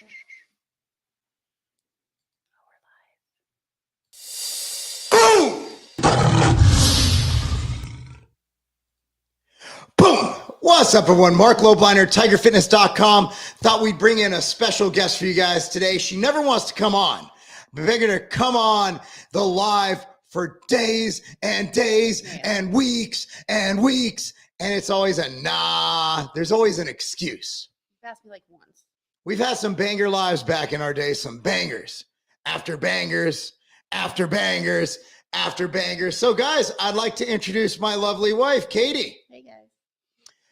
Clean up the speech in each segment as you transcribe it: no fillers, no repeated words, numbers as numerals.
Boom! Boom! What's up, everyone? Marc Lobliner, TigerFitness.com. Thought we'd bring in a special guest for you guys today. She never wants to come on, but we're going to come on the live for days and days and weeks and weeks. And it's always a nah. There's always an excuse. You've asked me like once. We've had some banger lives back in our day, some bangers after bangers after bangers after bangers. So, guys, I'd like to introduce my lovely wife, Katie. Hey, guys.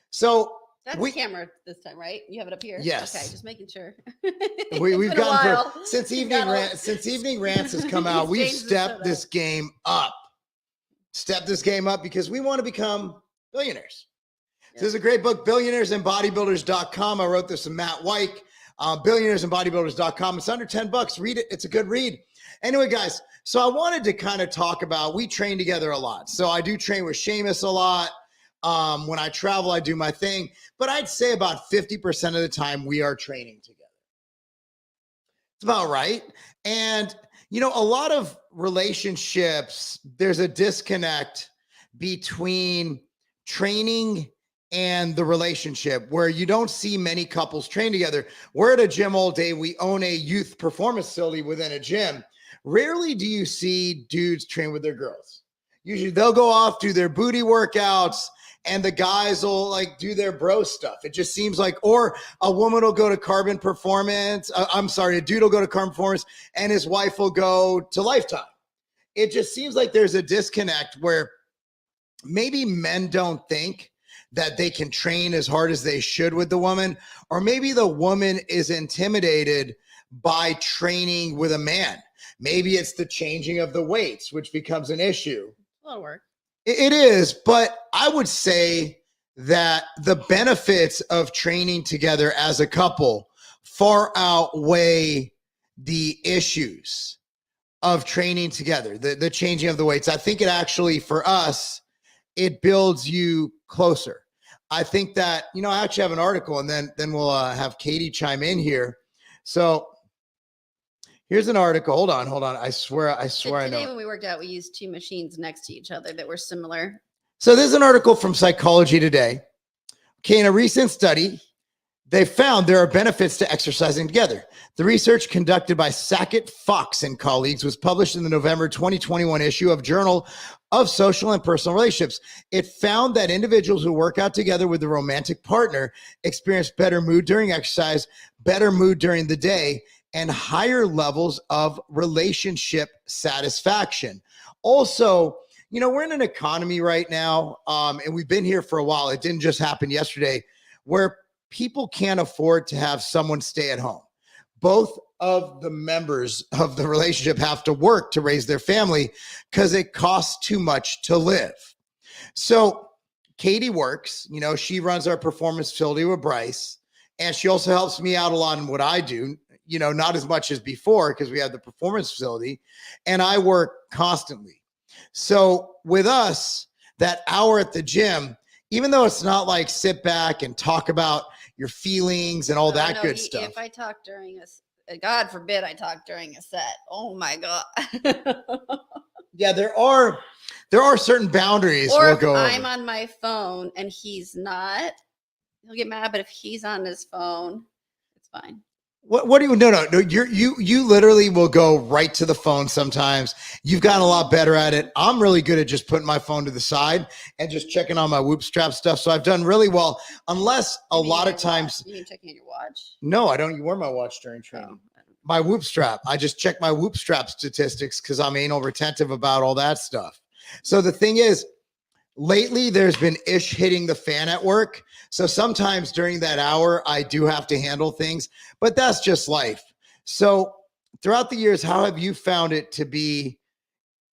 So that's the camera this time, right? You have it up here? Yes. Okay, just making sure. We've gotten since Evening Rants has come out, we've stepped this game up. Stepped this game up because we want to become billionaires. Yep. So there's a great book, billionairesandbodybuilders.com. I wrote this with Matt White, billionairesandbodybuilders.com. It's under $10. Read it. It's a good read. Anyway, guys, so I wanted to kind of talk about, we train together a lot. So I do train with Seamus a lot. When I travel, I do my thing, but I'd say about 50% of the time we are training together. It's about right. And, you know, a lot of relationships, there's a disconnect between training and the relationship where you don't see many couples train together. We're at a gym all day. We own a youth performance facility within a gym. Rarely do you see dudes train with their girls. Usually they'll go off, do their booty workouts, and the guys will like do their bro stuff. It just seems like, or a woman will go to Carbon Performance. A dude will go to Carbon Performance and his wife will go to Lifetime. It just seems like there's a disconnect where maybe men don't think that they can train as hard as they should with the woman, or maybe the woman is intimidated by training with a man. Maybe it's the changing of the weights, which becomes an issue. A lot of work. It is, but I would say that the benefits of training together as a couple far outweigh the issues of training together, the changing of the weights. I think it actually, for us, it builds you closer. I think that, you know, I actually have an article, and then we'll have Katie chime in here. So here's an article. Hold on. I swear I know. Today when we worked out, we used two machines next to each other that were similar. So there's an article from Psychology Today. Okay, in a recent study, they found there are benefits to exercising together. The research conducted by Sackett, Fox, and colleagues was published in the November 2021 issue of Journal of Social and Personal Relationships. It found that individuals who work out together with a romantic partner experience better mood during exercise, better mood during the day, and higher levels of relationship satisfaction. Also, you know, we're in an economy right now, and we've been here for a while. It didn't just happen yesterday, where people can't afford to have someone stay at home. Both of the members of the relationship have to work to raise their family because it costs too much to live. So Katie works, you know, she runs our performance facility with Bryce, and she also helps me out a lot in what I do. You know, not as much as before because we have the performance facility, and I work constantly. So with us, that hour at the gym, even though it's not like sit back and talk about your feelings and all that good stuff. If I talk during God forbid I talk during a set. Oh my God. Yeah, there are certain boundaries. Or we'll if go I'm over. on my phone and he's not, he'll get mad. But if he's on his phone, it's fine. What do you, no, you literally will go right to the phone sometimes. You've gotten a lot better at it. I'm really good at just putting my phone to the side and just checking on my whoop strap stuff. So I've done really well, unless a lot of times. You mean checking on your watch? No, I don't wear my watch during training. My whoop strap. I just check my whoop strap statistics because I'm anal retentive about all that stuff. So the thing is, lately there's been ish hitting the fan at work. So sometimes during that hour, I do have to handle things, but that's just life. So throughout the years, how have you found it to be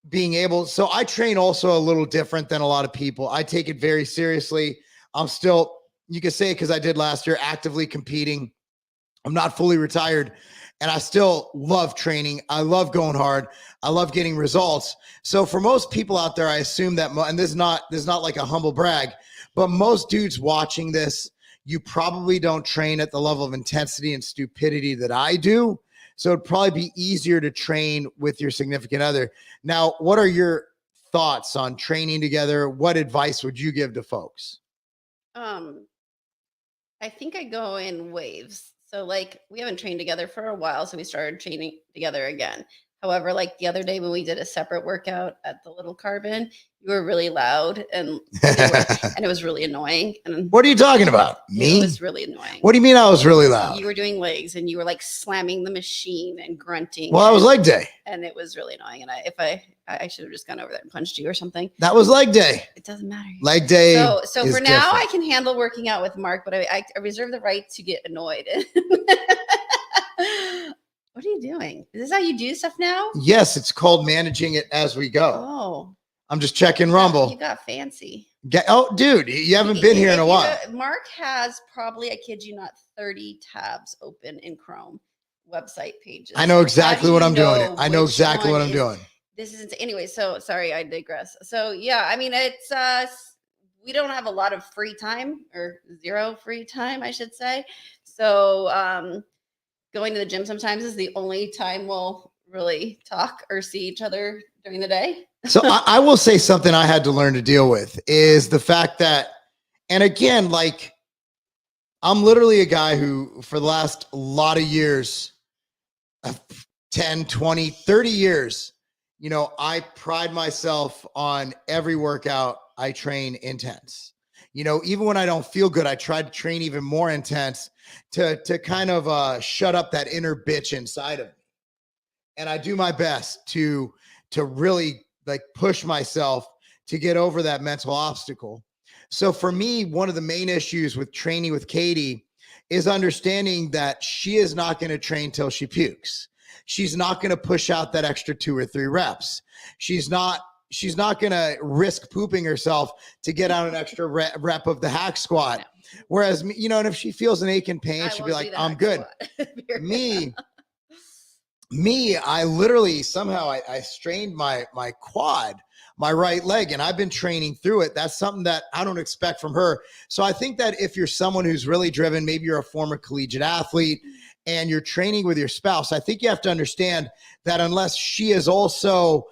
being able? So I train also a little different than a lot of people. I take it very seriously. I'm still, you could say, because I did last year, actively competing. I'm not fully retired, and I still love training. I love going hard. I love getting results. So for most people out there, I assume that, and this is not like a humble brag, but most dudes watching this, you probably don't train at the level of intensity and stupidity that I do. So it'd probably be easier to train with your significant other. Now, what are your thoughts on training together? What advice would you give to folks? I think I go in waves. So like we haven't trained together for a while, so we started training together again. However, like the other day when we did a separate workout at the Little Carbon, you were really loud and and it was really annoying. And what are you talking about? Me? It was really annoying. What do you mean I was really loud? You were doing legs and you were like slamming the machine and grunting. Well, that was leg day. And it was really annoying. And I should have just gone over there and punched you or something. That was leg day. It doesn't matter. Leg day. So for now, I can handle working out with Marc, but I reserve the right to get annoyed. What are you doing? Is this how you do stuff now? Yes, it's called managing it as we go. Oh. I'm just checking Rumble. You got fancy. Oh, dude, you haven't been here in a while. Marc has probably, I kid you not, 30 tabs open in Chrome website pages. I know exactly what I'm doing. I know exactly what I'm doing. This isn't anyway. So sorry, I digress. So yeah, I mean, it's we don't have a lot of free time, or zero free time, I should say. So going to the gym sometimes is the only time we'll really talk or see each other during the day. So I will say something I had to learn to deal with is the fact that, and again, like I'm literally a guy who for the last lot of years, 10, 20, 30 years, you know, I pride myself on every workout I train intense. You know, even when I don't feel good, I try to train even more intense to kind of shut up that inner bitch inside of me. And I do my best to really like push myself to get over that mental obstacle. So for me, one of the main issues with training with Katie is understanding that she is not going to train till she pukes. She's not going to push out that extra 2 or 3 reps. She's not going to risk pooping herself to get out an extra rep of the hack squat. No. Whereas, you know, and if she feels an ache and pain, she'll be like, I'm good. Me, I literally somehow I strained my quad, my right leg, and I've been training through it. That's something that I don't expect from her. So I think that if you're someone who's really driven, maybe you're a former collegiate athlete and you're training with your spouse, I think you have to understand that unless she is also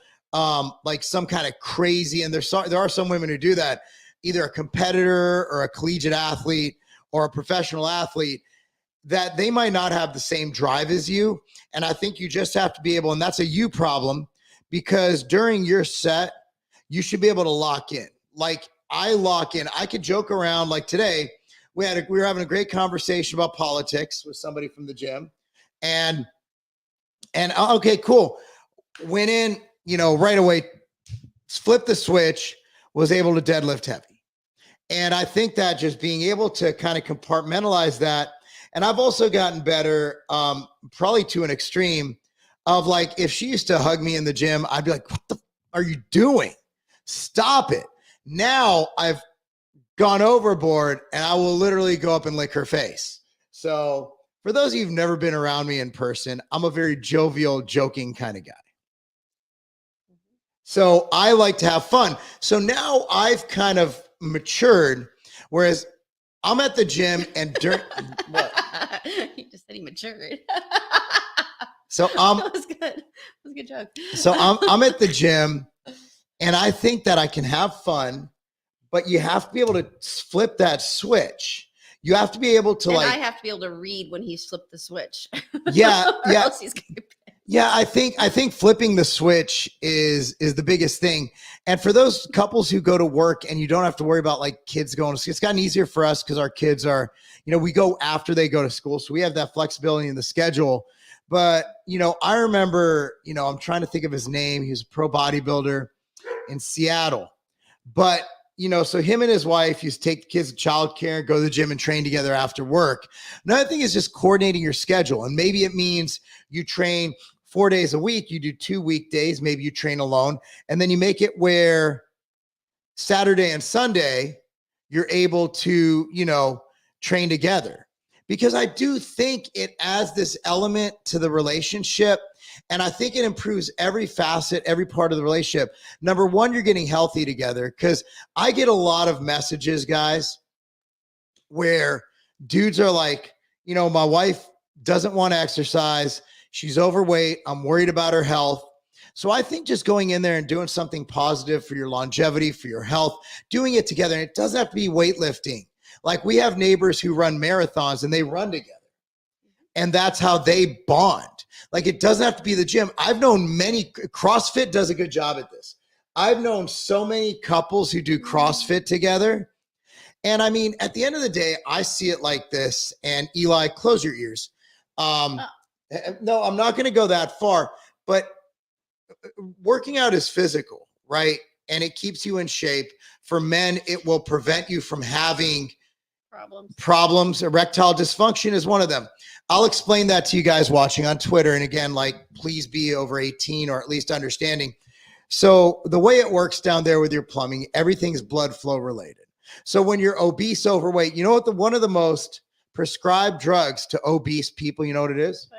like some kind of crazy, and there are some women who do that, either a competitor or a collegiate athlete or a professional athlete, that they might not have the same drive as you. And I think you just have to be able, and that's a you problem, because during your set, you should be able to lock in. Like I lock in. I could joke around. Like today, we were having a great conversation about politics with somebody from the gym. And okay, cool. Went in, you know, right away, flipped the switch, was able to deadlift heavy. And I think that just being able to kind of compartmentalize that. And I've also gotten better, probably to an extreme of like, if she used to hug me in the gym, I'd be like, what the are you doing? Stop it. Now I've gone overboard and I will literally go up and lick her face. So for those of you who've never been around me in person, I'm a very jovial, joking kind of guy. So I like to have fun. So now I've kind of matured, whereas I'm at the gym and during what? You just said he matured. So that was good. That was a good joke. So I'm at the gym and I think that I can have fun, but you have to be able to flip that switch. You have to be able to, and like, I have to be able to read when he's flipped the switch. Yeah. Yeah. Else he's gonna Yeah, I think flipping the switch is the biggest thing. And for those couples who go to work and you don't have to worry about like kids going to school, it's gotten easier for us because our kids are, you know, we go after they go to school. So we have that flexibility in the schedule. But, you know, I remember, you know, I'm trying to think of his name. He was a pro bodybuilder in Seattle. But, you know, so him and his wife used to take the kids to childcare, go to the gym and train together after work. Another thing is just coordinating your schedule. And maybe it means you train 4 days a week, you do 2 weekdays, maybe you train alone, and then you make it where Saturday and Sunday, you're able to, you know, train together. Because I do think it adds this element to the relationship, and I think it improves every facet, every part of the relationship. Number one, you're getting healthy together, because I get a lot of messages, guys, where dudes are like, you know, my wife doesn't want to exercise. She's overweight. I'm worried about her health. So I think just going in there and doing something positive for your longevity, for your health, doing it together. And it doesn't have to be weightlifting. Like we have neighbors who run marathons and they run together. And that's how they bond. Like it doesn't have to be the gym. I've known many, CrossFit does a good job at this. I've known so many couples who do CrossFit together. And I mean, at the end of the day, I see it like this. And Eli, close your ears. No, I'm not going to go that far, but working out is physical, right? And it keeps you in shape. For men, it will prevent you from having problems. Erectile dysfunction is one of them. I'll explain that to you guys watching on Twitter. And again, like, please be over 18 or at least understanding. So the way it works down there with your plumbing, everything's blood flow related. So when you're obese, overweight, you know what one of the most prescribed drugs to obese people, you know what it is?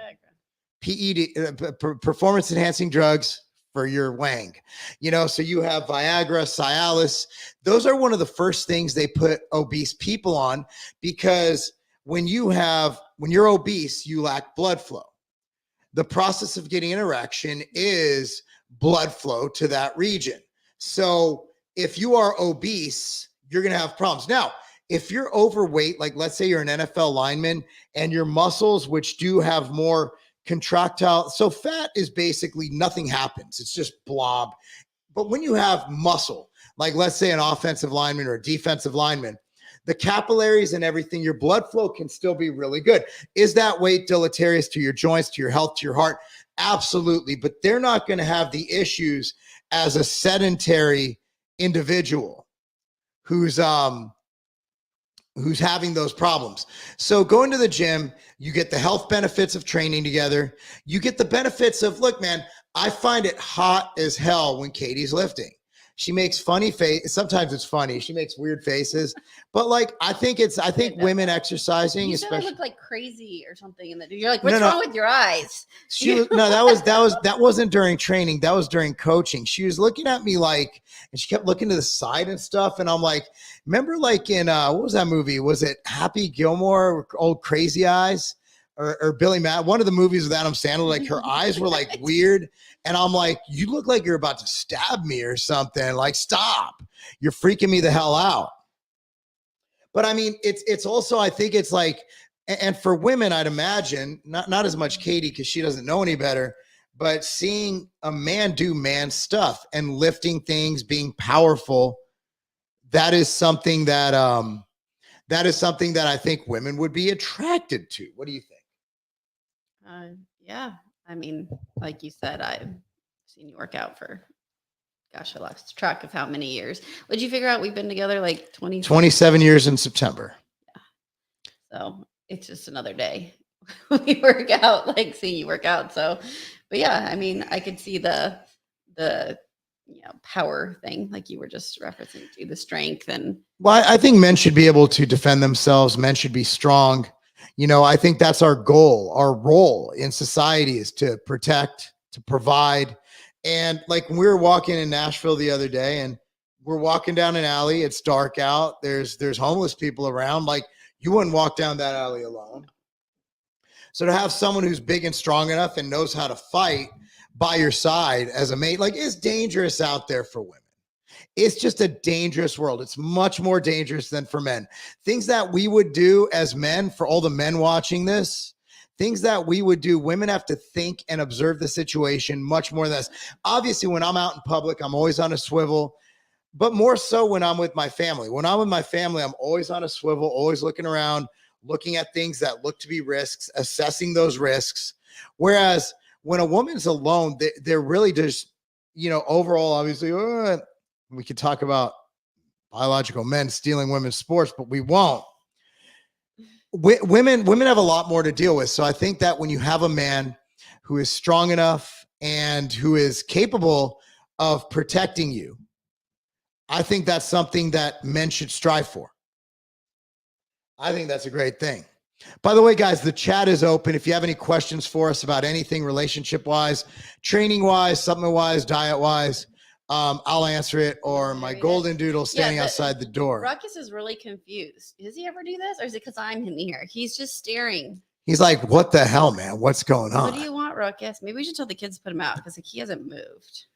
PED, performance enhancing drugs for your wang. You know, so you have Viagra, Cialis. Those are one of the first things they put obese people on, because when you're obese, you lack blood flow. The process of getting an erection is blood flow to that region. So if you are obese, you're going to have problems. Now, if you're overweight, like let's say you're an NFL lineman and your muscles, which do have more contractile. So fat is basically nothing happens. It's just blob. But when you have muscle, like let's say an offensive lineman or a defensive lineman, the capillaries and everything, your blood flow can still be really good. Is that weight deleterious to your joints, to your health, to your heart? Absolutely. But they're not going to have the issues as a sedentary individual who's having those problems. So going to the gym, you get the health benefits of training together. You get the benefits of, look, man, I find it hot as hell when Katie's lifting. She makes funny face. Sometimes it's funny. She makes weird faces, but like, I think women exercising, you especially look like crazy or something. And you're like, what's wrong with your eyes? That wasn't during training. That was during coaching. She was looking at me like, and she kept looking to the side and stuff. And I'm like, remember like in, what was that movie? Was it Happy Gilmore, Old Crazy Eyes? Or Billy Matt, one of the movies with Adam Sandler, like her eyes were like weird. And I'm like, you look like you're about to stab me or something. Like, stop. You're freaking me the hell out. But I mean, it's also, I think it's like, and for women, I'd imagine, not as much Katie, because she doesn't know any better, but seeing a man do man stuff and lifting things, being powerful, that is something that I think women would be attracted to. What do you think? Yeah. I mean, like you said, I've seen you work out for, gosh, I lost track of how many years. What did you figure out? We've been together like 27 years in September. Yeah. So it's just another day we work out, like seeing you work out. So, but yeah, I mean, I could see the power thing, like you were just referencing to the strength. And well, I think men should be able to defend themselves. Men should be strong. You know, I think that's our goal. Our role in society is to protect, to provide. And like when we were walking in Nashville the other day and we're walking down an alley, it's dark out. There's homeless people around. Like you wouldn't walk down that alley alone. So to have someone who's big and strong enough and knows how to fight by your side as a mate, like it's dangerous out there for women. It's just a dangerous world. It's much more dangerous than for men. Things that we would do as men, for all the men watching this, things that we would do, women have to think and observe the situation much more than us. Obviously, when I'm out in public, I'm always on a swivel, but more so when I'm with my family. When I'm with my family, I'm always on a swivel, always looking around, looking at things that look to be risks, assessing those risks. Whereas when a woman's alone, they're really just, overall, obviously, we could talk about biological men stealing women's sports, but we won't. Women have a lot more to deal with. So I think that when you have a man who is strong enough and who is capable of protecting you, I think that's something that men should strive for. I think that's a great thing. By the way, guys, the chat is open. If you have any questions for us about anything relationship-wise, training-wise, supplement-wise, diet-wise, I'll answer it, or my golden doodle standing outside the door. Ruckus is really confused. Does he ever do this, or is it because I'm in here? He's just staring. He's like, what the hell, man? What's going on? What do you want, Ruckus? Maybe we should tell the kids to put him out because he hasn't moved.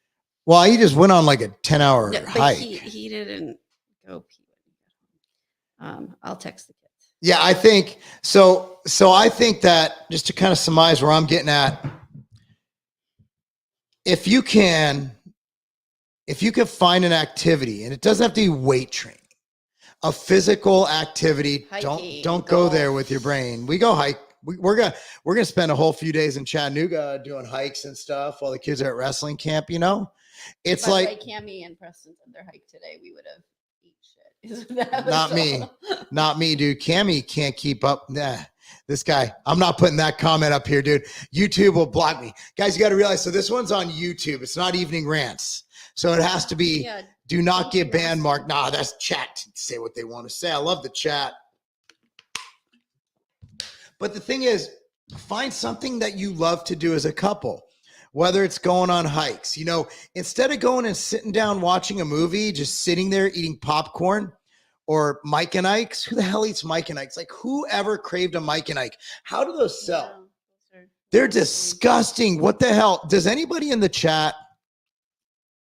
Well, he just went on like a 10-hour hike. He didn't go pee. I'll text the kids. Yeah, I think so. So I think that, just to kind of surmise where I'm getting at, if you can find an activity, and it doesn't have to be weight training, a physical activity. Hiking, don't go there with your brain. We go hike. We're gonna spend a whole few days in Chattanooga doing hikes and stuff while the kids are at wrestling camp. You know, it's by like the way, Cammie and Preston did their hike today. We would have eaten shit. Not me, dude. Cammie can't keep up. Nah, this guy. I'm not putting that comment up here, dude. YouTube will block me, guys. You got to realize. So this one's on YouTube. It's not Evening Rants, so it has to be. Yeah, do not get banned, Mark. Nah, that's chat. Say what they want to say. I love the chat. But the thing is, find something that you love to do as a couple, whether it's going on hikes. You know, instead of going and sitting down watching a movie, just sitting there eating popcorn, or Mike and Ike's. Who the hell eats Mike and Ike's? Like, who ever craved a Mike and Ike? How do those sell? Yeah, they're disgusting. What the hell? Does anybody in the chat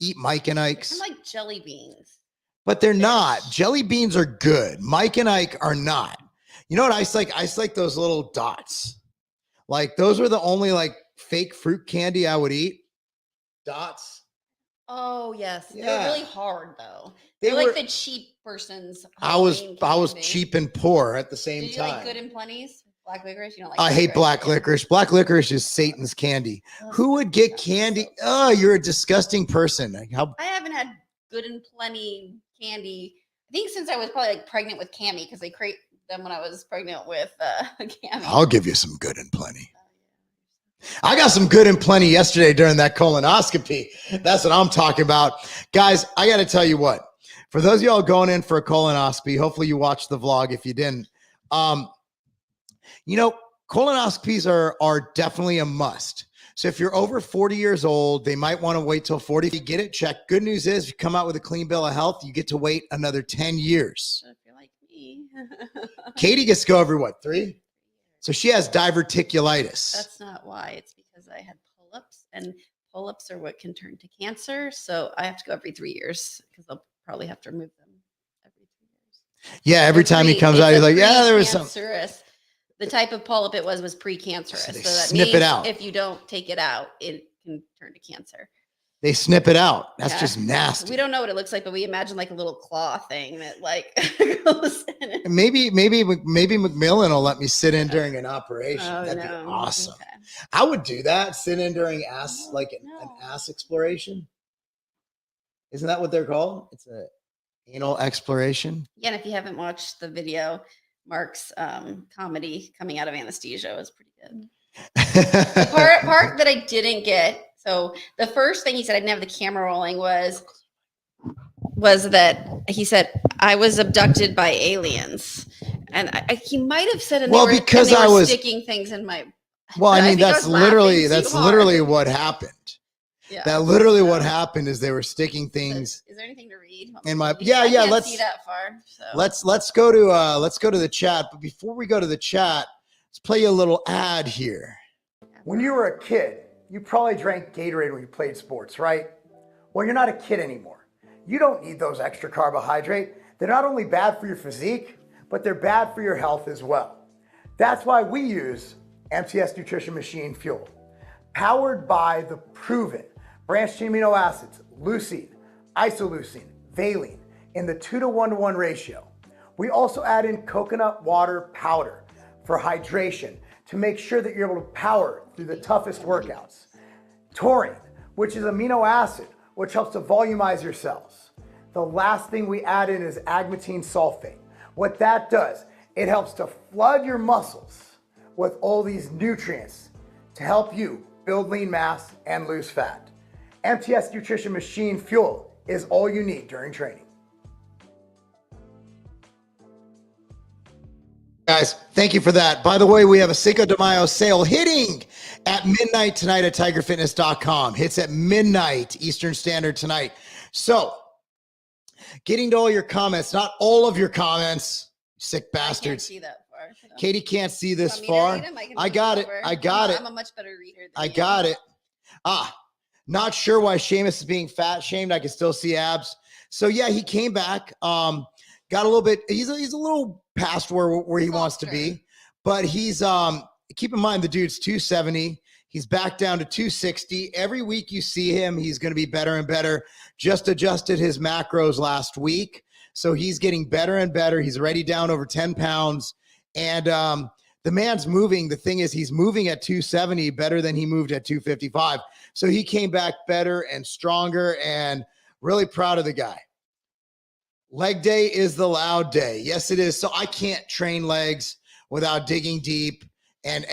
eat Mike and Ike's? They're like jelly beans. But they're not. Jelly beans are good. Mike and Ike are not. You know what I like? I like those little dots. Like, those are the only like fake fruit candy I would eat. Dots. Oh yes, yeah. They're really hard though. They're like the cheap person's. I was cheap and poor at the same time. Like Good and Plenty's? Black licorice? You don't like? I hate black licorice. Black licorice is Satan's candy. Who would get candy? Oh, you're a disgusting person. I haven't had Good and Plenty candy. I think since I was probably like pregnant with Cammie, because they create them when I was pregnant with Cammie. I'll give you some Good and Plenty. I got some Good and Plenty yesterday during that colonoscopy. That's what I'm talking about. Guys, I got to tell you what. For those of y'all going in for a colonoscopy, hopefully you watched the vlog if you didn't. You know, colonoscopies are definitely a must. So if you're over 40 years old, they might want to wait till 40 to get it checked. Good news is, if you come out with a clean bill of health, you get to wait another 10 years. If you're like me. Katie gets to go every, what, 3? So she has diverticulitis. That's not why. It's because I had pull-ups, and pull-ups are what can turn to cancer. So I have to go every 3 years because I'll probably have to remove them every 3 years. Yeah, every time he comes out, he's like, yeah, there was some. The type of polyp it was pre-cancerous. So they so that snip means it out. If you don't take it out, it can turn to cancer. They snip it out. That's just nasty. We don't know what it looks like, but we imagine like a little claw thing that like goes in. Maybe McMillan will let me sit in during an operation. That'd be awesome. Okay. I would do that. Sit in during an ass exploration. Isn't that what they're called? It's a anal exploration. Yeah, and if you haven't watched the video, Marc's comedy coming out of anesthesia was pretty good. The part that I didn't get. So the first thing he said, I didn't have the camera rolling, was that he said I was abducted by aliens, and he might have said, and they were sticking things in my. Well, I mean, that's literally what happened. Yeah. That literally what happened is they were sticking things. Is there anything to read? In my let's see that far. So. Let's go to the chat. But before we go to the chat, let's play you a little ad here. When you were a kid, you probably drank Gatorade when you played sports, right? Well, you're not a kid anymore. You don't need those extra carbohydrate. They're not only bad for your physique, but they're bad for your health as well. That's why we use MTS Nutrition Machine Fuel, powered by the proven branched chain amino acids, leucine, isoleucine, valine, in the 2:1:1 ratio. We also add in coconut water powder for hydration to make sure that you're able to power through the toughest workouts. Taurine, which is amino acid, which helps to volumize your cells. The last thing we add in is agmatine sulfate. What that does, it helps to flood your muscles with all these nutrients to help you build lean mass and lose fat. MTS Nutrition Machine Fuel is all you need during training. Guys, thank you for that. By the way, we have a Cinco de Mayo sale hitting at midnight tonight at tigerfitness.com. Hits at midnight Eastern Standard tonight. So getting to all your comments, not all of your comments, sick bastards. I can't see that far. So. Katie can't see this far. I got it. I got it. I'm a much better reader than I got it. Not sure why Sheamus is being fat shamed. I can still see abs. So yeah, he came back. Got a little bit. He's a little past where he wants to be, but he's keep in mind the dude's 270. He's back down to 260. Every week you see him, he's going to be better and better. Just adjusted his macros last week, so he's getting better and better. He's already down over 10 pounds, and the man's moving. The thing is, he's moving at 270 better than he moved at 255. So he came back better and stronger, and really proud of the guy. Leg day is the loud day. Yes, it is. So I can't train legs without digging deep and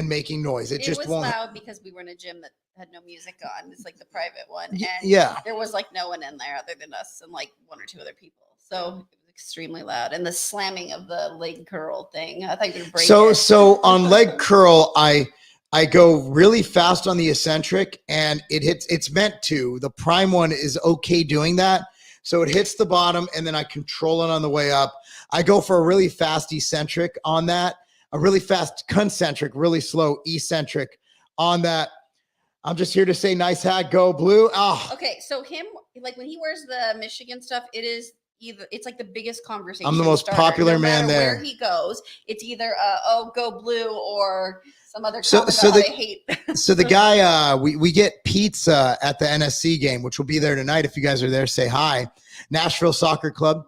making noise. It just was won't. Loud because we were in a gym that had no music on. It's like the private one. And yeah. There was like no one in there other than us and like one or two other people. So it was extremely loud. And the slamming of the leg curl thing, I thought you were breaking it. So on leg curl, I go really fast on the eccentric and it hits, it's meant to. The prime one is okay doing that. So it hits the bottom and then I control it on the way up. I go for a really fast eccentric on that, a really fast concentric, really slow eccentric on that. I'm just here to say nice hat, go blue. Oh. Okay, so him, like when he wears the Michigan stuff, it's like the biggest conversation. I'm the most popular man there. Where he goes, it's either go blue or some other so I hate. So the guy, we get pizza at the NSC game, which will be there tonight. If you guys are there, say hi. Nashville Soccer Club.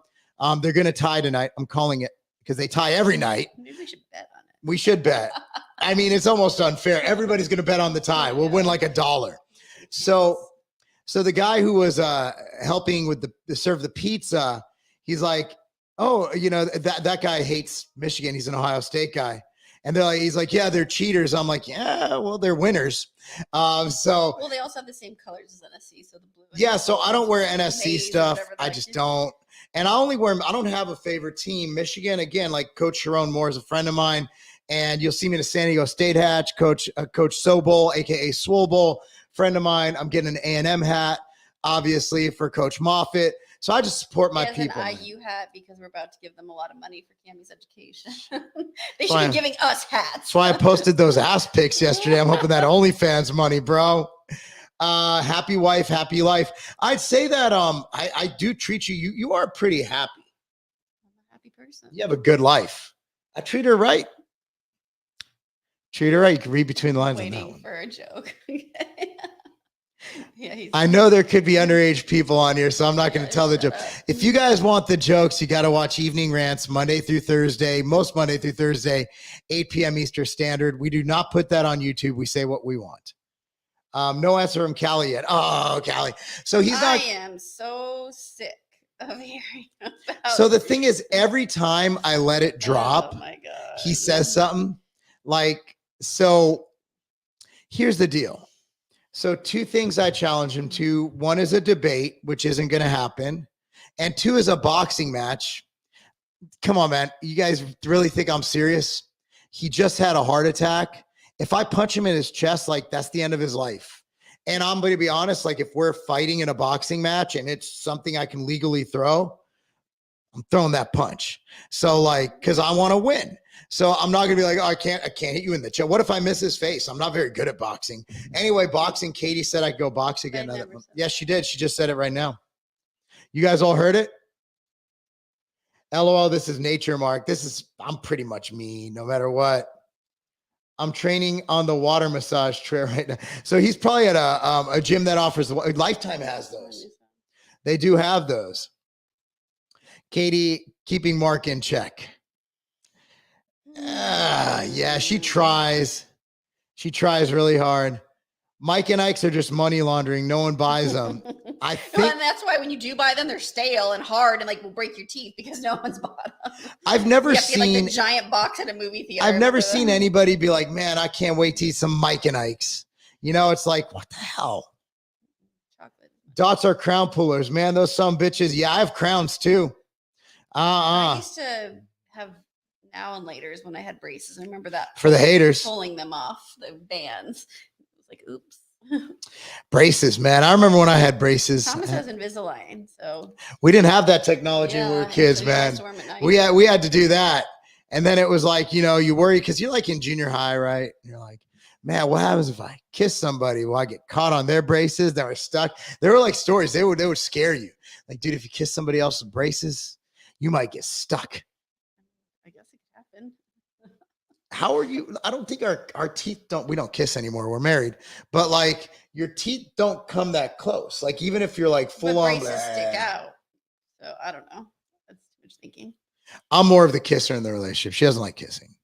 They're gonna tie tonight. I'm calling it because they tie every night. Maybe we should bet on it. We should bet. I mean, it's almost unfair. Everybody's gonna bet on the tie. We'll win like $1. So the guy who was helping with the serve the pizza, he's like, oh, you know, that guy hates Michigan. He's an Ohio State guy. And he's like, yeah, they're cheaters. I'm like, yeah, well, they're winners. Well, they also have the same colors as NSC, so the blue. Yeah, so I don't wear NSC stuff. I just don't. And I don't have a favorite team. Michigan, again, like Coach Sharon Moore is a friend of mine. And you'll see me in a San Diego State hat. Coach Sobol, a.k.a. Swole, friend of mine. I'm getting an A&M hat, obviously, for Coach Moffitt. So I just support my people. An IU hat because we're about to give them a lot of money for Cammy's education. They should be giving us hats. That's why I posted those ass pics yesterday. I'm hoping that OnlyFans money, bro. Happy wife, happy life. I'd say that I do treat you. You are pretty happy. I'm a happy person. You have a good life. I treat her right. Treat her right. You can read between the lines on that one. Waiting for a joke. Yeah, I know there could be underage people on here, so I'm not going to tell the joke. If you guys want the jokes, you got to watch Evening Rants Monday through Thursday, 8 p.m. Eastern Standard. We do not put that on YouTube. We say what we want. No answer from Callie yet. Oh, Callie. So he's not. I am so sick of hearing about. So the thing is, every time I let it drop, oh my God, he says something like, so here's the deal. So 2 things I challenge him to. 1 is a debate, which isn't going to happen. And 2 is a boxing match. Come on, man. You guys really think I'm serious? He just had a heart attack. If I punch him in his chest, like that's the end of his life. And I'm going to be honest, like if we're fighting in a boxing match and it's something I can legally throw, I'm throwing that punch. So like, cause I want to win. So I'm not gonna be like, oh, I can't hit you in the chest. What if I miss his face? I'm not very good at boxing. Anyway, boxing, Katie said I'd go box again. Yes, she did. She just said it right now. You guys all heard it? LOL, this is nature, Mark. I'm pretty much me, no matter what. I'm training on the water massage trail right now. So he's probably at a gym that offers, Lifetime has those. They do have those. Katie, keeping Mark in check. Yeah, she tries. She tries really hard. Mike and Ike's are just money laundering. No one buys them. I think, and that's why when you do buy them, they're stale and hard and like will break your teeth because no one's bought them. I've never seen like the giant box at a movie theater. I've never seen anybody be like, man, I can't wait to eat some Mike and Ike's. You know, it's like, what the hell? Chocolate. Dots are crown pullers, man. Those some bitches. Yeah, I have crowns too. I used to have now and later's when I had braces. I remember that for the haters pulling them off the bands. It was like, oops. Braces, man. I remember when I had braces. Thomas has Invisalign, so we didn't have that technology when we were kids, man. We had to do that. And then it was like, you worry because you're like in junior high, right? You're like, man, what happens if I kiss somebody? Will I get caught on their braces that were stuck? There were like stories. They would scare you. Like, dude, if you kiss somebody else with braces, you might get stuck. I guess it could happen. How are you? I don't think our teeth we don't kiss anymore. We're married, but like your teeth don't come that close. Like even if you're like full on, braces stick out. So I don't know. That's too much thinking. I'm more of the kisser in the relationship. She doesn't like kissing.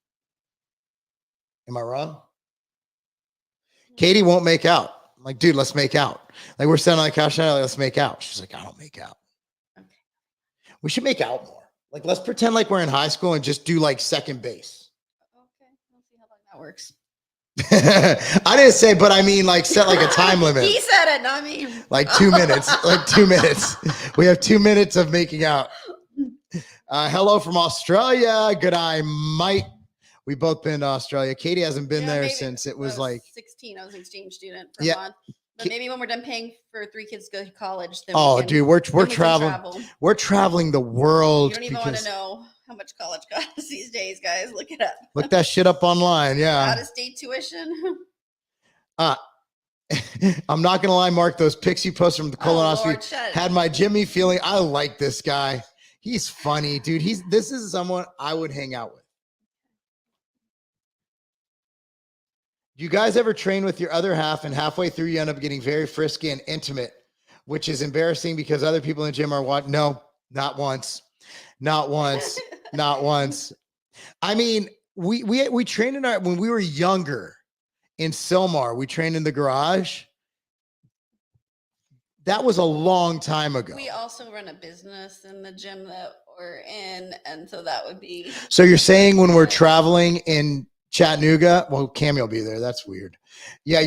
Am I wrong? Katie won't make out. I'm like, dude, let's make out. Like we're sitting on the couch now, like, let's make out. She's like, I don't make out. Okay. We should make out more. Like let's pretend like we're in high school and just do like second base. That works. I didn't say, but I mean, like, set like a time limit. He said it, not me. Like 2 minutes. Like 2 minutes. We have 2 minutes of making out. Hello from Australia. Good eye, Mike. We both been to Australia. Katie hasn't been there since it was like 16. I was an exchange student for a month. But maybe when we're done paying for 3 kids to go to college, then dude, we're traveling. We're traveling the world. You don't even want to know how much college costs these days, guys. Look it up. Look that shit up online. Yeah. Out-of-state tuition. I'm not gonna lie, Mark. Those pics you posted from the colonoscopy had my Jimmy feeling. I like this guy. He's funny, dude. This is someone I would hang out with. Do you guys ever train with your other half and halfway through you end up getting very frisky and intimate, which is embarrassing because other people in the gym are watching? No, not once. Not once. Not once. I mean, we trained when we were younger in Silmar. We trained in the garage. That was a long time ago. We also run a business in the gym that we're in, and so that would be. So you're saying when we're traveling in Chattanooga, well, Cammy will be there. That's weird. Yeah,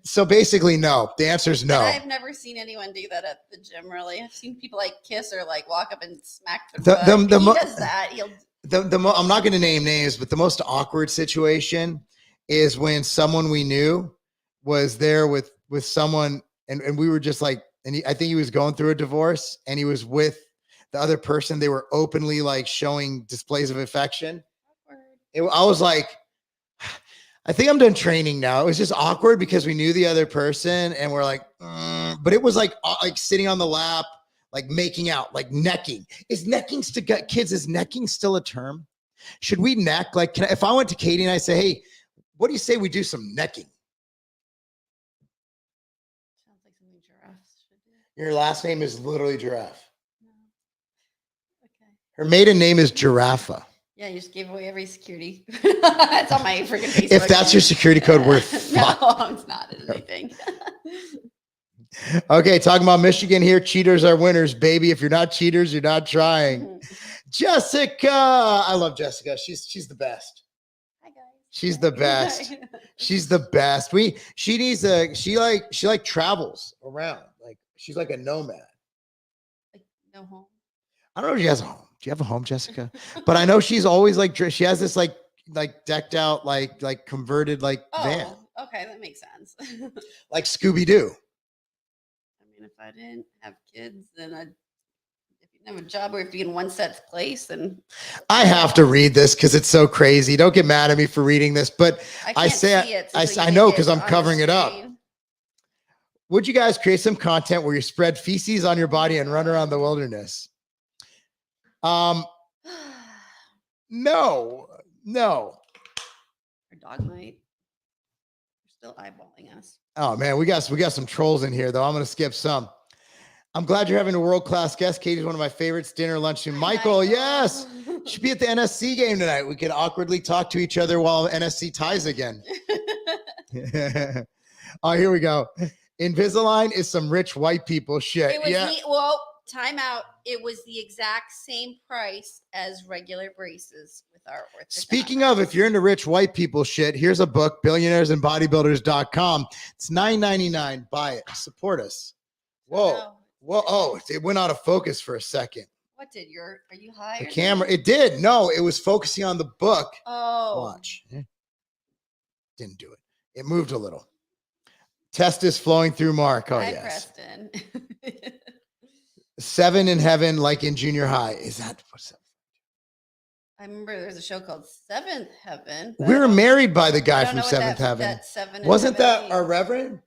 so basically no. The answer is no. But I've never seen anyone do that at the gym. Really, I've seen people like kiss or like walk up and smack their butt. He does that. I'm not going to name names, but the most awkward situation is when someone we knew was there with someone, and we were just like, I think he was going through a divorce, and he was with the other person. They were openly like showing displays of affection. I was like, I think I'm done training now. It was just awkward because we knew the other person and we're like, but it was like sitting on the lap, like making out, like necking. Is necking kids? Is necking still a term? Should we neck? Like, if I went to Katie and I say, hey, what do you say we do some necking? Sounds like something giraffes should do. Your last name is literally Giraffe. No. Okay. Her maiden name is Giraffa. Yeah, you just gave away every security. It's on my freaking Facebook. If that's your security code, we're fucked. No, it's not anything. Okay, talking about Michigan here. Cheaters are winners, baby. If you're not cheaters, you're not trying. Jessica. I love Jessica. She's the best. Hi, guys. She's the best. She's the best. She travels around. Like she's like a nomad. Like no home. I don't know if she has a home. Do you have a home, Jessica? But I know she's always like, she has this like decked out, like converted van. Okay, that makes sense. Like Scooby-Doo. I mean, if I didn't have kids, then if you didn't have a job or if you in one set place, then I have to read this because it's so crazy. Don't get mad at me for reading this, but I know because I'm covering it up. Would you guys create some content where you spread feces on your body and run around the wilderness? No. Our dog might. They're still eyeballing us. Oh man, we got some trolls in here though. I'm gonna skip some. I'm glad you're having a world-class guest. Katie's one of my favorites. Dinner, lunch, and Michael. Yes, should be at the NSC game tonight. We could awkwardly talk to each other while NSC ties again. Oh, here we go. Invisalign is some rich white people shit. Time out. It was the exact same price as regular braces with our orthodontist. Speaking of, if you're into rich white people shit, here's a book, billionairesandbodybuilders.com. It's $9.99. Buy it. Support us. Whoa. Oh, it went out of focus for a second. What did are you high? The camera, it did. No, it was focusing on the book. Oh. Watch. Didn't do it. It moved a little. Testis flowing through Marc. Oh, Hi, yes. Preston. 7 in heaven, like in junior high. Is that what's up? I remember there's a show called Seventh Heaven. We were married by the guy from Seventh Heaven. That seven Wasn't that means. our reverend?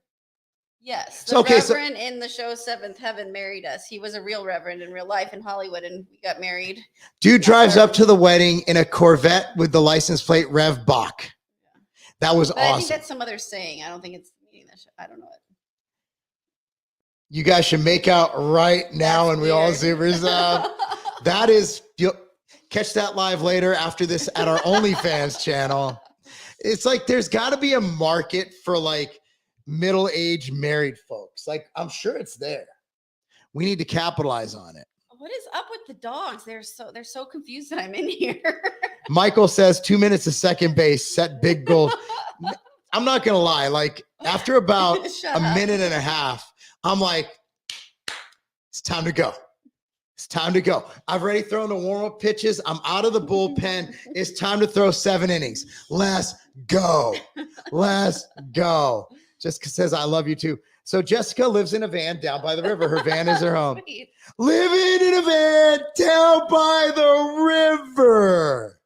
Yes. The reverend in the show Seventh Heaven married us. He was a real reverend in real life in Hollywood, and we got married. Dude drives up to the wedding in a Corvette with the license plate Rev Bach. Yeah. That was awesome. I think that's some other saying. I don't think it's meaning that. I don't know it. You guys should make out right now, and we all super sub. That is, you'll catch that live later after this at our OnlyFans channel. It's like there's got to be a market for like middle-aged married folks. Like I'm sure it's there. We need to capitalize on it. What is up with the dogs? They're so confused that I'm in here. Michael says 2 minutes of second base, set big goal. I'm not gonna lie. Like after about a minute and a half, I'm like, it's time to go. It's time to go. I've already thrown the warm-up pitches. I'm out of the bullpen. It's time to throw 7 innings. Let's go. Let's go. Jessica says, I love you too. So Jessica lives in a van down by the river. Her van is her home. Sweet. Living in a van down by the river.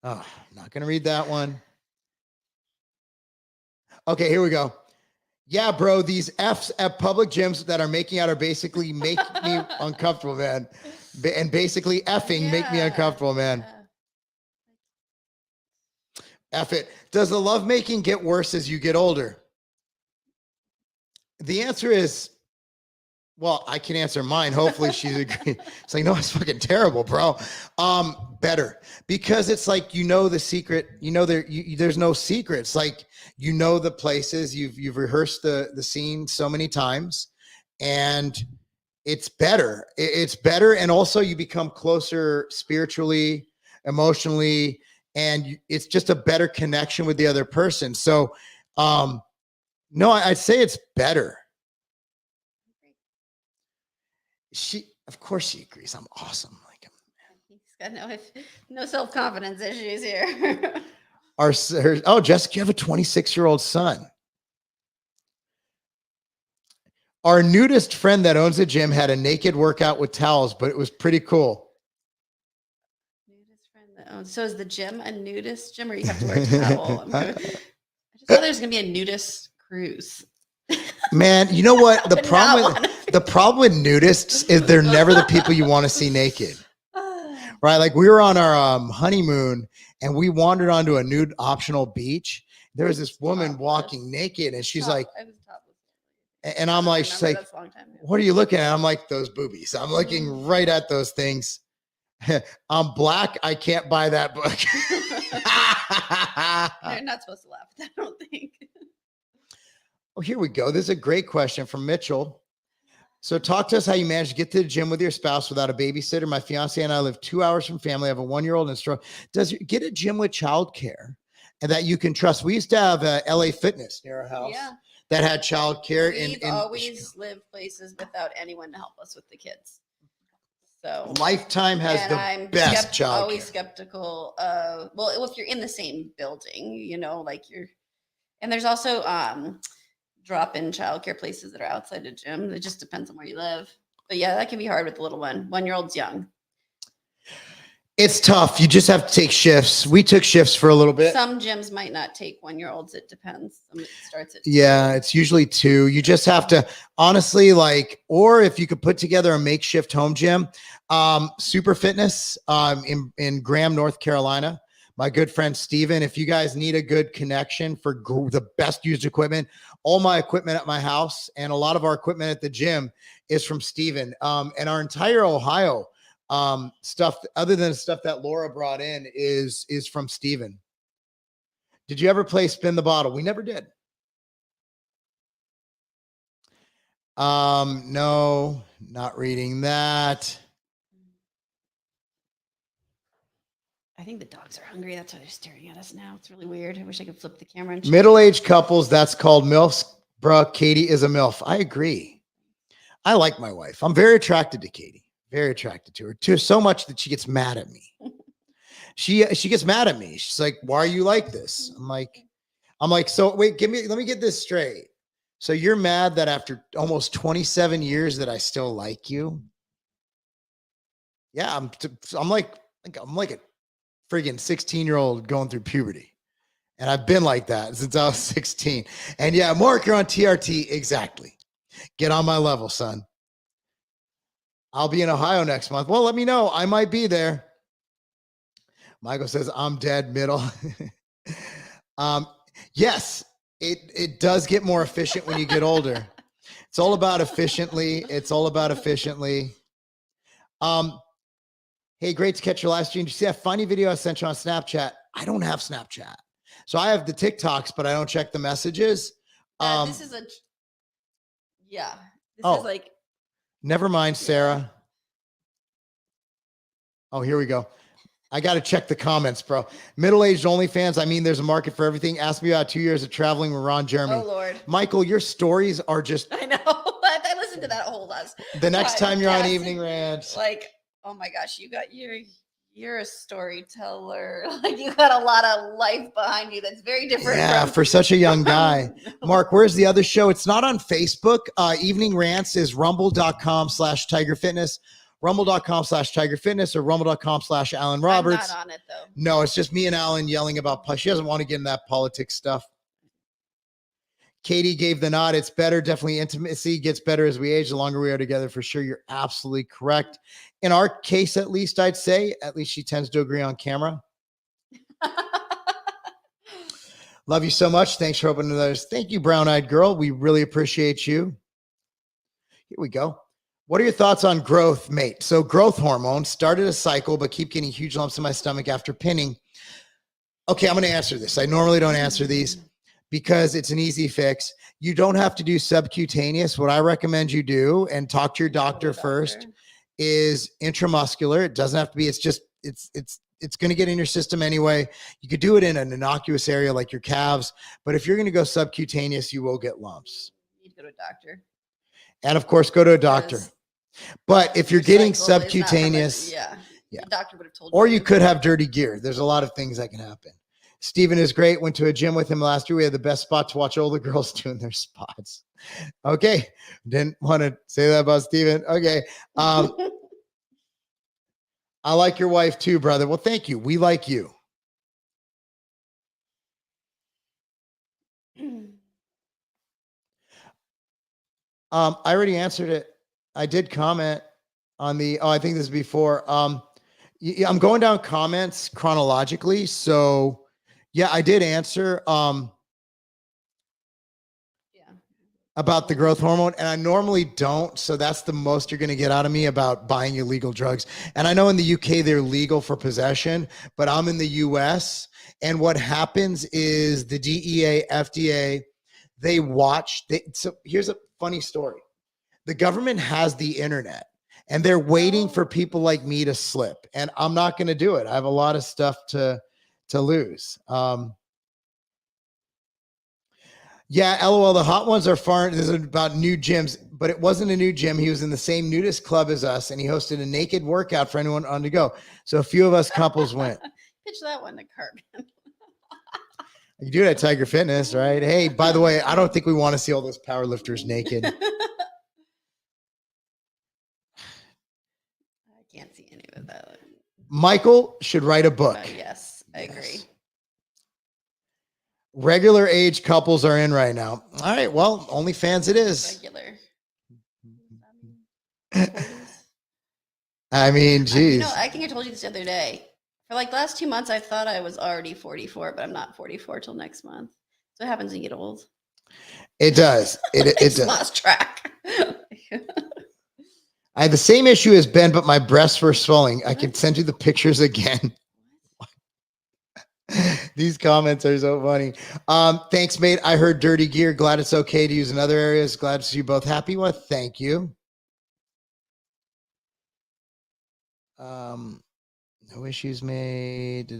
Oh, I'm not going to read that one. Okay, here we go. Yeah, bro, these Fs at public gyms that are making out are basically making me uncomfortable, man. And basically effing make me uncomfortable, man. F it. Does the lovemaking get worse as you get older? The answer is, well, I can answer mine. Hopefully she's agreeing. It's like, no, it's fucking terrible, bro. Better. Because it's like, you know the secret, you know, there's no secrets. Like, you know the places, you've rehearsed the scene so many times, and it's better. It's better. And also you become closer spiritually, emotionally, and it's just a better connection with the other person. So, no, I'd say it's better. Of course she agrees. I'm awesome. Like, he's got no self-confidence issues here. Jessica, you have a 26-year-old son. Our nudist friend that owns a gym had a naked workout with towels, but it was pretty cool. Nudist friend that owns. So is the gym a nudist gym, or you have to wear a towel? I just thought there's gonna be a nudist cruise. Man, you know what? The problem with nudists is they're never the people you want to see naked. Right? Like we were on our honeymoon and we wandered onto a nude optional beach. There was this woman walking naked and she's like, and I'm like, she's like, what are you looking at? I'm like, those boobies. I'm looking right at those things. I'm black. I can't buy that book. They're not supposed to laugh at that, I don't think. Oh, here we go. This is a great question from Mitchell. So talk to us how you manage to get to the gym with your spouse without a babysitter. My fiance and I live 2 hours from family. I have a 1-year-old and a stroke. Get a gym with childcare and that you can trust. We used to have LA Fitness near our house that had childcare. We've always lived places without anyone to help us with the kids. So Lifetime has the best childcare. Always skeptical. Well, if you're in the same building, you know, like and there's also drop-in childcare places that are outside a gym. It just depends on where you live. But yeah, that can be hard with the little one. 1-year-old's young. It's tough. You just have to take shifts. We took shifts for a little bit. Some gyms might not take 1-year-olds. It depends. Some starts at 2. Yeah, it's usually 2. You just have to honestly or if you could put together a makeshift home gym, Super Fitness in Graham, North Carolina. My good friend, Steven, if you guys need a good connection for the best used equipment, all my equipment at my house and a lot of our equipment at the gym is from Steven. And our entire Ohio stuff, other than stuff that Laura brought in, is from Steven. Did you ever play Spin the Bottle? We never did. No, not reading that. I think the dogs are hungry. That's why they're staring at us now. It's really weird. I wish I could flip the camera. Middle-aged couples, that's called MILFs. Bruh, Katie is a MILF. I agree. I like my wife. I'm very attracted to Katie. Very attracted to her. So much that she gets mad at me. she gets mad at me. She's like, why are you like this? I'm like, so wait, let me get this straight. So you're mad that after almost 27 years that I still like you? Yeah, I'm like a friggin' 16-year-old going through puberty. And I've been like that since I was 16. And yeah, Mark, you're on TRT. Exactly. Get on my level, son. I'll be in Ohio next month. Well, let me know. I might be there. Michael says, I'm dead middle. Yes, it does get more efficient when you get older. It's all about efficiently. It's all about efficiently. Hey, great to catch your live stream. Did you see that funny video I sent you on Snapchat? I don't have Snapchat. So I have the TikToks, but I don't check the messages. This is is like. Never mind, Sarah. Oh, here we go. I got to check the comments, bro. Middle-aged OnlyFans. I mean, there's a market for everything. Ask me about 2 years of traveling with Ron Jeremy. Oh, Lord. Michael, your stories are just. I know. I listened to that whole last. The next time you're on Evening Rant. Like, oh my gosh, you're a storyteller. Like, you got a lot of life behind you that's very different. Yeah, for such a young guy. Mark, where's the other show? It's not on Facebook. Evening Rants is rumble.com/Tiger Fitness. Rumble.com/Tiger Fitness or rumble.com/Alan Roberts. I'm not on it though. No, it's just me and Alan yelling about she doesn't want to get in that politics stuff. Katie gave the nod. It's better. Definitely intimacy gets better as we age. The longer we are together, for sure. You're absolutely correct. In our case, at least I'd say, at least she tends to agree on camera. Love you so much. Thanks for opening those. Thank you, brown-eyed girl. We really appreciate you. Here we go. What are your thoughts on growth, mate? So growth hormone started a cycle, but keep getting huge lumps in my stomach after pinning. Okay, I'm going to answer this. I normally don't answer these because it's an easy fix. You don't have to do subcutaneous. What I recommend you do, and talk to your doctor first, is intramuscular. It doesn't have to be. It's just it's going to get in your system anyway. You could do it in an innocuous area like your calves, but if you're going to go subcutaneous, you will get lumps. You need to go to a doctor. And of course, go to a doctor. But if you're getting subcutaneous, the doctor would have told you. Or you could have dirty gear. There's a lot of things that can happen. Steven is great. Went to a gym with him last year. We had the best spot to watch older girls doing their spots. Okay. Didn't want to say that about Steven. Okay. I like your wife too, brother. Well, thank you. We like you. I already answered it. I did comment on the, I think this is before. I'm going down comments chronologically. So yeah, I did answer about the growth hormone, and I normally don't. So that's the most you're going to get out of me about buying illegal drugs. And I know in the UK, they're legal for possession, but I'm in the US. And what happens is the DEA, FDA, they watch. So here's a funny story. The government has the internet, and they're waiting for people like me to slip. And I'm not going to do it. I have a lot of stuff to lose. Yeah, LOL. The hot ones are far. This is about new gyms, but it wasn't a new gym. He was in the same nudist club as us, and he hosted a naked workout for anyone on to go. So a few of us couples went. Pitch that one to Carbon. You do it at Tiger Fitness, right? Hey, by the way, I don't think we want to see all those power lifters naked. Can't see any of that. Michael should write a book. Yes, I agree. Regular age couples are in right now. All right, well, OnlyFans it is. Regular. I mean, geez. I think I told you this the other day. For like the last 2 months, I thought I was already 44, but I'm not 44 till next month. So it happens when you get old. It does. It does. Lost track. I had the same issue as Ben, but my breasts were swelling. I can send you the pictures again. These comments are so funny. Thanks, mate. I heard dirty gear. Glad it's okay to use in other areas. Glad to see you both happy. Well, thank you. No issues made.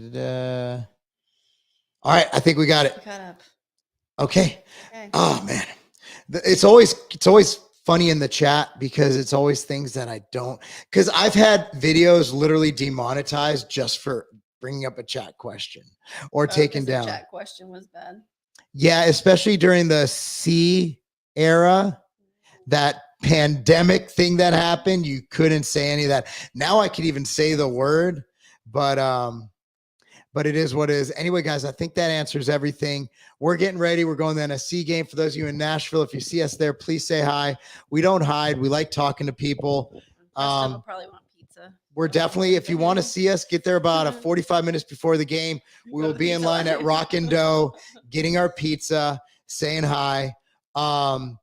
All right, I think we got it. Caught up. Okay. Oh man, it's always funny in the chat because it's always things that I don't. Because I've had videos literally demonetized just for bringing up a chat question or taking down. The chat question was bad. Yeah, especially during the C era, that pandemic thing that happened, you couldn't say any of that. Now I could even say the word, but it is what it is. Anyway, guys, I think that answers everything. We're getting ready. We're going to the NSC game. For those of you in Nashville, if you see us there, please say hi. We don't hide. We like talking to people. We'll probably want pizza. We're definitely, if you want to see us, get there about 45 minutes before the game. We will be in line at Rock and Dough, getting our pizza, saying hi. Oh,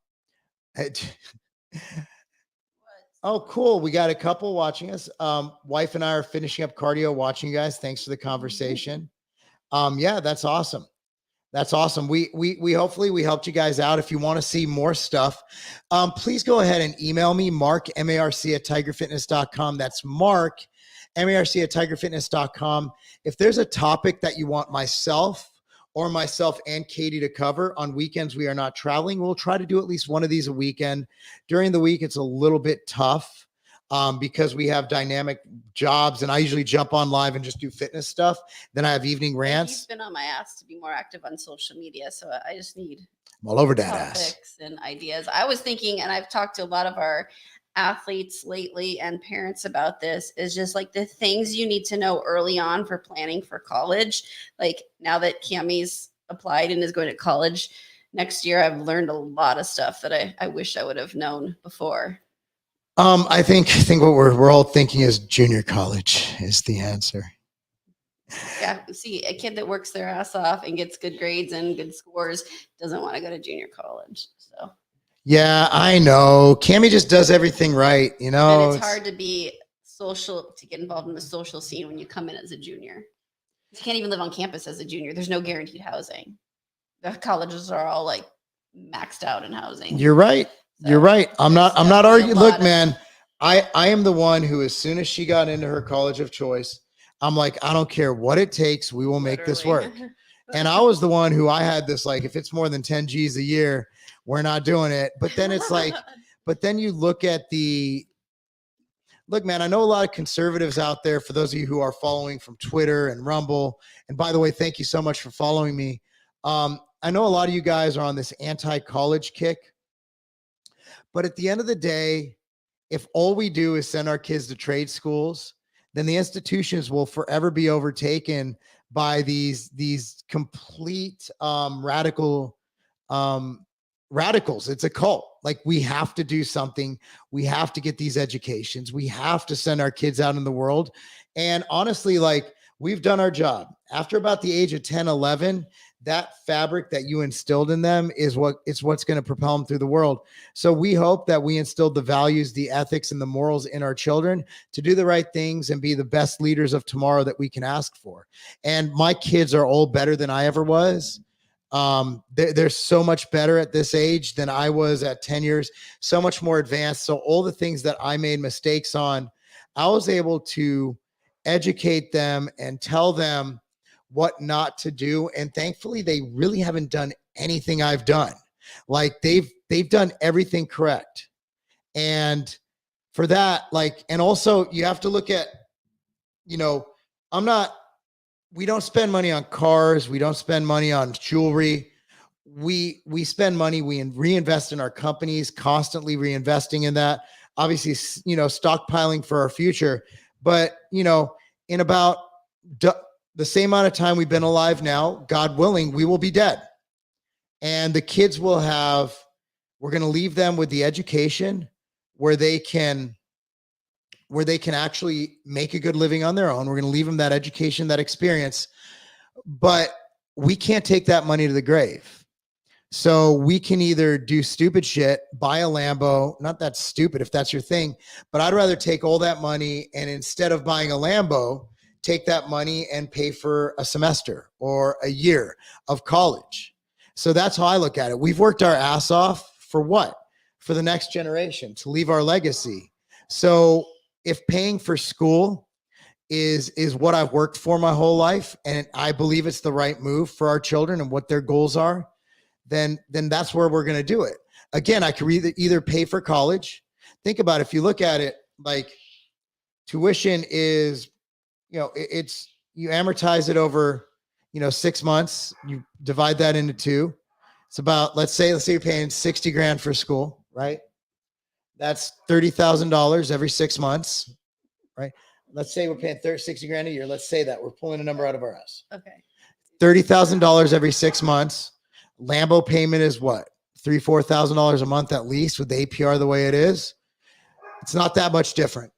cool. We got a couple watching us. Wife and I are finishing up cardio watching you guys. Thanks for the conversation. Yeah, that's awesome. That's awesome. We hopefully we helped you guys out. If you want to see more stuff, please go ahead and email me, Marc, M-A-R-C at tigerfitness.com. That's Marc, M-A-R-C at tigerfitness.com. If there's a topic that you want myself and Katie to cover on weekends, we are not traveling. We'll try to do at least one of these a weekend. During the week, it's a little bit tough because we have dynamic jobs, and I usually jump on live and just do fitness stuff. Then I have evening rants. He's been on my ass to be more active on social media, so I just need all over that topics ass and ideas. I was thinking, and I've talked to a lot of our athletes lately and parents about this, is just like the things you need to know early on for planning for college. Like now that Cammie's applied and is going to college next year, I've learned a lot of stuff that I wish I would have known before. I think what we're all thinking is junior college is the answer. Yeah, see, a kid that works their ass off and gets good grades and good scores doesn't want to go to junior college. So yeah, I know. Cammie just does everything right, you know. And it's hard to be social, to get involved in the social scene when you come in as a junior. You can't even live on campus as a junior. There's no guaranteed housing. The colleges are all like maxed out in housing. You're right. You're right. I'm not arguing. Look, man, I am the one who, as soon as she got into her college of choice, I'm like, I don't care what it takes. We will make this work. And I was the one who I had this, like, if it's more than 10 G's a year, we're not doing it. But then it's like, but then you look at look, man, I know a lot of conservatives out there, for those of you who are following from Twitter and Rumble. And by the way, thank you so much for following me. I know a lot of you guys are on this anti-college kick. But at the end of the day, if all we do is send our kids to trade schools, then the institutions will forever be overtaken by these complete radicals. It's a cult. Like, we have to do something. We have to get these educations. We have to send our kids out in the world. And honestly, like, we've done our job. After about the age of 10, 11, that fabric that you instilled in them is what's going to propel them through the world. So we hope that we instilled the values, the ethics, and the morals in our children to do the right things and be the best leaders of tomorrow that we can ask for. And my kids are all better than I ever was. They're so much better at this age than I was at 10 years, so much more advanced. So all the things that I made mistakes on, I was able to educate them and tell them what not to do. And thankfully, they really haven't done anything I've done. Like, they've done everything correct. And for that, like, and also you have to look at, we don't spend money on cars. We don't spend money on jewelry. We spend money. We reinvest in our companies, constantly reinvesting in that. Obviously, stockpiling for our future. But, in about the same amount of time we've been alive now, God willing, we will be dead. And the kids we're going to leave them with the education where they can actually make a good living on their own. We're going to leave them that education, that experience, but we can't take that money to the grave. So we can either do stupid shit, buy a Lambo, not that stupid if that's your thing, but I'd rather take all that money and, instead of buying a Lambo, take that money and pay for a semester or a year of college. So that's how I look at it. We've worked our ass off for what? For the next generation, to leave our legacy. So if paying for school is what I've worked for my whole life, and I believe it's the right move for our children and what their goals are, then that's where we're going to do it. Again, I could either pay for college. Think about it. If you look at it, like, tuition is, it's you amortize it over, 6 months. You divide that into 2. It's about, let's say you're paying 60 grand for school, right? That's $30,000 every 6 months, right? Let's say we're paying 60 grand a year. Let's say that we're pulling a number out of our ass. Okay. $30,000 every 6 months. Lambo payment is what? $3,000-$4,000 a month at least with the APR the way it is. It's not that much different.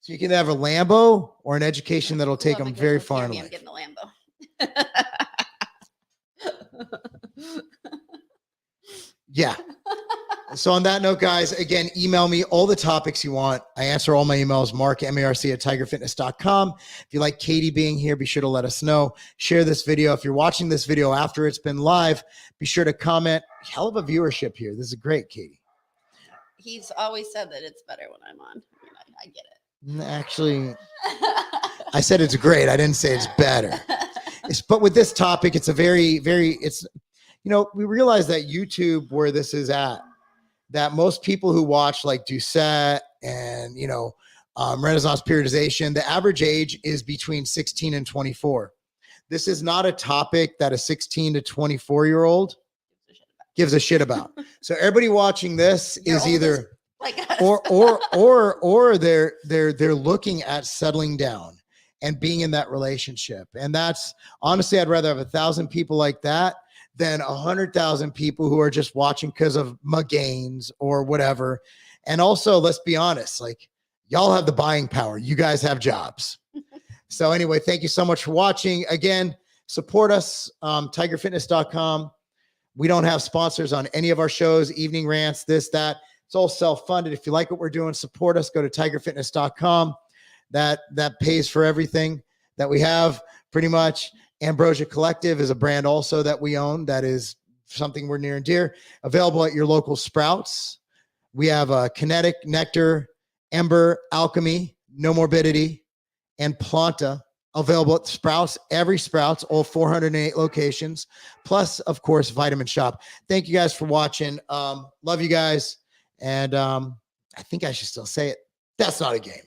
So you can have a Lambo or an education that'll take them very far in life. I'm getting a Lambo. Yeah. So on that note, guys, again, email me all the topics you want. I answer all my emails, Marc, M-A-R-C @tigerfitness.com. If you like Katie being here, be sure to let us know. Share this video. If you're watching this video after it's been live, be sure to comment. Hell of a viewership here. This is great, Katie. He's always said that it's better when I'm on. I get it. Actually, I said it's great. I didn't say it's better. But with this topic, it's a very, we realize that YouTube, where this is at, that most people who watch like Doucette and, Renaissance periodization, the average age is between 16 and 24. This is not a topic that a 16 to 24-year-old gives a shit about. So everybody watching this is either like us. or they're looking at settling down and being in that relationship. And that's honestly, I'd rather have 1,000 people like that than 100,000 people who are just watching because of my gains or whatever. And also, let's be honest, like y'all have the buying power. You guys have jobs. So anyway, thank you so much for watching. Again, support us, tigerfitness.com. We don't have sponsors on any of our shows, evening rants, this, that. It's all self-funded. If you like what we're doing, support us. Go to tigerfitness.com. That pays for everything that we have pretty much. Ambrosia Collective is a brand also that we own. That is something we're near and dear. Available at your local Sprouts. We have Kinetic, Nectar, Ember, Alchemy, No Morbidity, and Planta available at Sprouts. Every Sprouts, all 408 locations. Plus, of course, Vitamin Shop. Thank you guys for watching. Love you guys. And I think I should still say it. That's not a game.